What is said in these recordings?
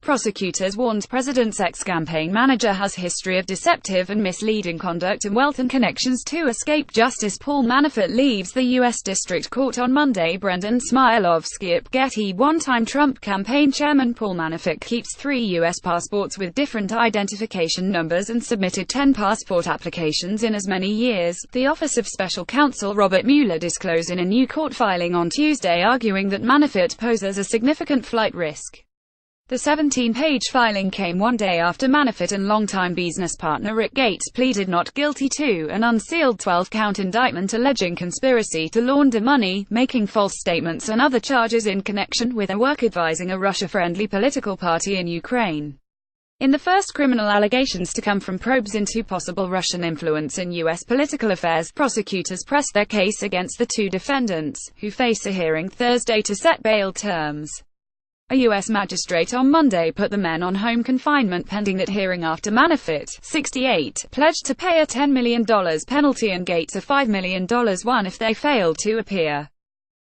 Prosecutors warned president's ex-campaign manager has history of deceptive and misleading conduct and wealth and connections to escape justice. Paul Manafort leaves the U.S. District Court on Monday. Brendan Smilovsky at Getty. One-time Trump campaign chairman Paul Manafort keeps 3 U.S. passports with different identification numbers and submitted 10 passport applications in as many years, the Office of Special Counsel Robert Mueller disclosed in a new court filing on Tuesday, arguing that Manafort poses a significant flight risk. The 17-page filing came one day after Manafort and longtime business partner Rick Gates pleaded not guilty to an unsealed 12-count indictment alleging conspiracy to launder money, making false statements and other charges in connection with their work advising a Russia-friendly political party in Ukraine. In the first criminal allegations to come from probes into possible Russian influence in U.S. political affairs, prosecutors pressed their case against the 2 defendants, who face a hearing Thursday to set bail terms. A U.S. magistrate on Monday put the men on home confinement pending that hearing after Manafort, 68, pledged to pay a $10 million penalty and Gates a $5 million one if they failed to appear.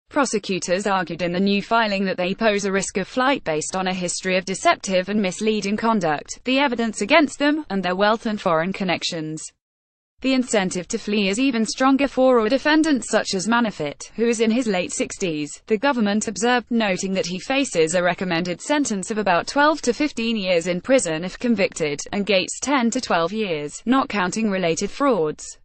Prosecutors argued in the new filing that they pose a risk of flight based on a history of deceptive and misleading conduct, the evidence against them, and their wealth and foreign connections. The incentive to flee is even stronger for a defendant such as Manafort, who is in his late 60s, the government observed, noting that he faces a recommended sentence of about 12 to 15 years in prison if convicted, and Gates 10 to 12 years, not counting related frauds.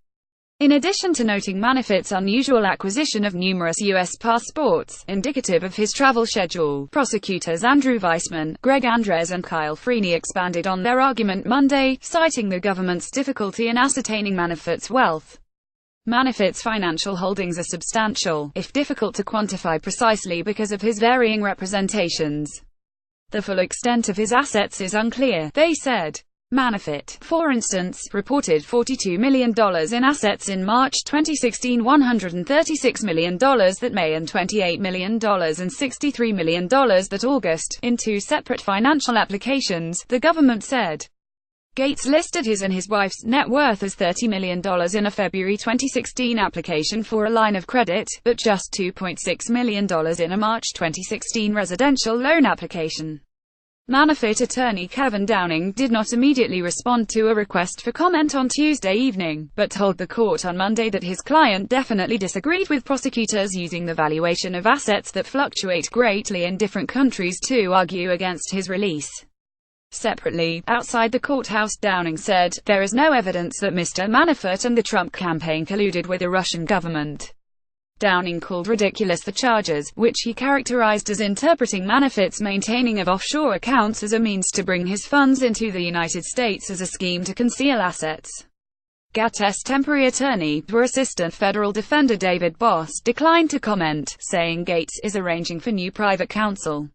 In addition to noting Manafort's unusual acquisition of numerous U.S. passports, indicative of his travel schedule, prosecutors Andrew Weissman, Greg Andres and Kyle Freeney expanded on their argument Monday, citing the government's difficulty in ascertaining Manafort's wealth. Manafort's financial holdings are substantial, if difficult to quantify precisely because of his varying representations. The full extent of his assets is unclear, they said. Manafort, for instance, reported $42 million in assets in March 2016, $136 million that May and $28 million and $63 million that August, in 2 separate financial applications, the government said. Gates listed his and his wife's net worth as $30 million in a February 2016 application for a line of credit, but just $2.6 million in a March 2016 residential loan application. Manafort attorney Kevin Downing did not immediately respond to a request for comment on Tuesday evening, but told the court on Monday that his client definitely disagreed with prosecutors using the valuation of assets that fluctuate greatly in different countries to argue against his release. Separately, outside the courthouse, Downing said, "There is no evidence that Mr. Manafort and the Trump campaign colluded with the Russian government." Downing called ridiculous the charges, which he characterized as interpreting Manafort's maintaining of offshore accounts as a means to bring his funds into the United States as a scheme to conceal assets. Gates' temporary attorney, for Assistant Federal Defender David Boss, declined to comment, saying Gates is arranging for new private counsel.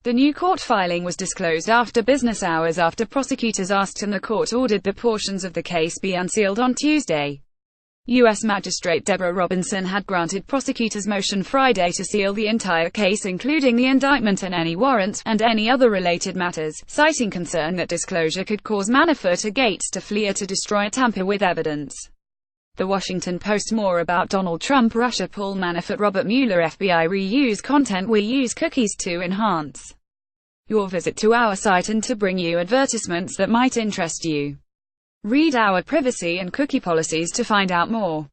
The new court filing was disclosed after business hours after prosecutors asked and the court ordered that portions of the case be unsealed on Tuesday. U.S. Magistrate Deborah Robinson had granted prosecutors' motion Friday to seal the entire case including the indictment and any warrants, and any other related matters, citing concern that disclosure could cause Manafort or Gates to flee or to destroy or tamper with evidence. The Washington Post. More about Donald Trump, Russia, Paul Manafort, Robert Mueller, FBI. Reuse content. We use cookies to enhance your visit to our site and to bring you advertisements that might interest you. Read our privacy and cookie policies to find out more.